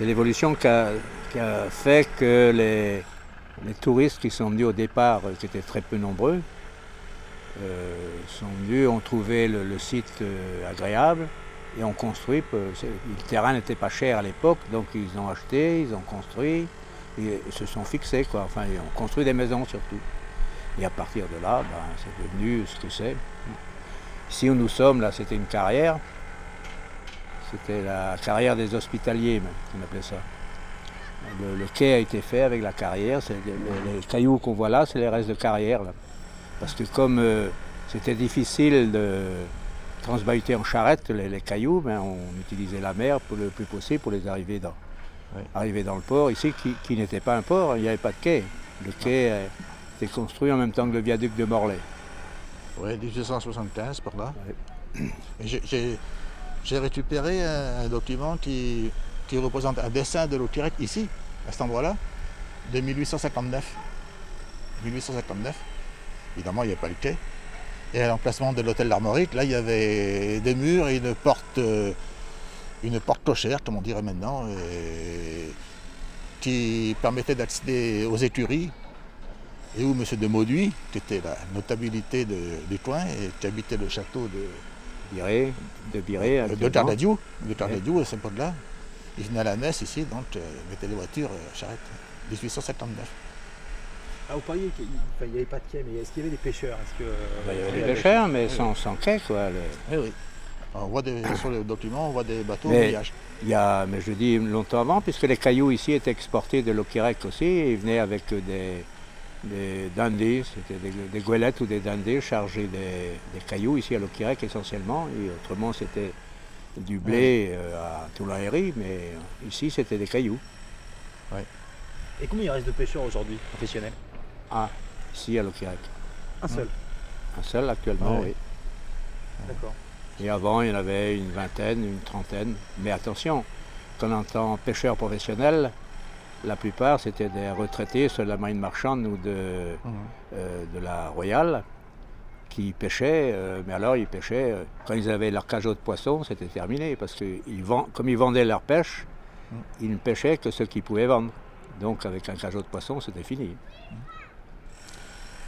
C'est l'évolution qui a fait que les touristes qui sont venus au départ, qui étaient très peu nombreux, sont venus, ont trouvé le site agréable et ont construit. Le terrain n'était pas cher à l'époque, donc ils ont acheté, ils ont construit et se sont fixés, quoi. Enfin, ils ont construit des maisons surtout. Et à partir de là, c'est devenu ce que c'est. Ici où nous sommes, là, c'était une carrière. C'était la carrière des hospitaliers, même, on appelait ça. Le quai a été fait avec la carrière. Les cailloux qu'on voit là, c'est les restes de carrière. Là. Parce que comme c'était difficile de transbahuter en charrette les cailloux, on utilisait la mer pour le plus possible pour les arriver dans le port. Ici, qui n'était pas un port, il n'y avait pas de quai. Le quai était construit en même temps que le viaduc de Morlaix. Oui, 1875 par là. Ouais. J'ai récupéré un document qui représente un dessin de Lautirec ici, à cet endroit-là, de 1859. 1859. Évidemment, il n'y avait pas le quai. Et à l'emplacement de l'hôtel L'Armorique, là, il y avait des murs et une porte cochère, comme on dirait maintenant, qui permettait d'accéder aux écuries, et où M. de Mauduit, qui était la notabilité du coin et qui habitait le château de Tardadiou, à ce point-là, il venait à la messe ici, donc mettait les voitures charrettes, 1859. Ah, vous parliez qu'il n'y avait pas de quai, mais est-ce qu'il y avait des pêcheurs? Il y avait des pêcheurs, mais sans quai, quoi. Oui. On voit sur le document, on voit des bateaux au Mais voyage. mais je dis longtemps avant, puisque les cailloux ici étails exportés de l'Auquirec aussi, et ils venaient avec des dandies, c'était des goélettes ou des dandies chargés des cailloux ici à l'Auquirec essentiellement, et autrement c'était du blé à Toulahéry, mais ici c'était des cailloux. Oui. Et combien il reste de pêcheurs aujourd'hui, professionnels? Ah, ici à l'Auquirec. Un seul. Un seul actuellement, oui. D'accord. Et avant, il y en avait une vingtaine, une trentaine. Mais attention, quand on entend pêcheurs professionnels, la plupart c'était des retraités sur la marine marchande ou de la Royale qui pêchaient. Mais alors, ils pêchaient, quand ils avaient leur cajot de poissons, c'était terminé. Parce que comme ils vendaient leur pêche, ils ne pêchaient que ce qu'ils pouvaient vendre. Donc, avec un cajot de poissons, c'était fini.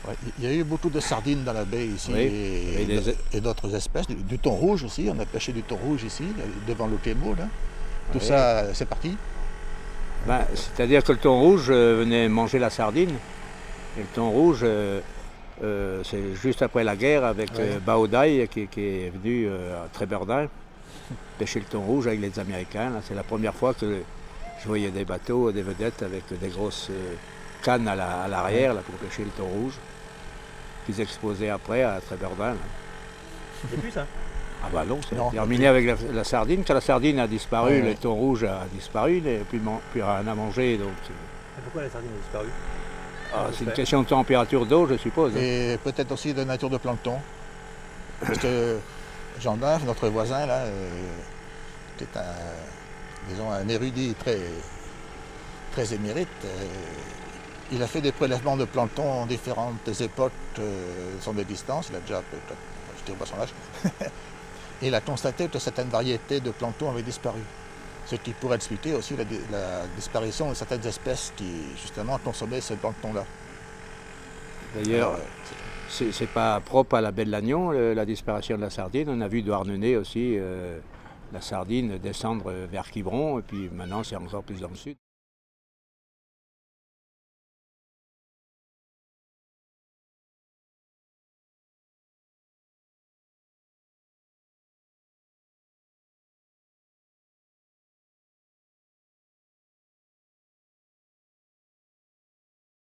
Ouais, il y a eu beaucoup de sardines dans la baie ici, et d'autres espèces, du thon rouge aussi, on a pêché du thon rouge ici, devant le Clémo, là. Tout ça, c'est parti. C'est-à-dire que le thon rouge venait manger la sardine, et le thon rouge, c'est juste après la guerre avec Baodaï qui est venu à Tréberdin pêcher le thon rouge avec les Américains. C'est la première fois que je voyais des bateaux, des vedettes avec des grosses cannes à l'arrière pour pêcher le thon rouge, qu'ils exposaient après à Tréberdin. Il n'y a plus ça? Ah bah non, c'est terminé avec la sardine. Quand la sardine a disparu, le thon rouge a disparu, il n'y a plus rien à manger. Donc... Et pourquoi la sardine a disparu? C'est une question de température d'eau, je suppose. Et peut-être aussi de nature de plancton. Parce que Jean Dave, notre voisin, là, qui est un érudit très émérite, il a fait des prélèvements de plancton en différentes époques, sur des distances. Il a déjà, je ne dirais pas son âge. Et il a constaté que certaines variétés de plancton avaient disparu. Ce qui pourrait expliquer aussi la disparition de certaines espèces qui, justement, consommaient ce plancton-là. D'ailleurs, c'est pas propre à la baie de Lannion, la disparition de la sardine. On a vu de Douarnenez aussi la sardine descendre vers Quiberon, et puis maintenant c'est encore plus dans le sud.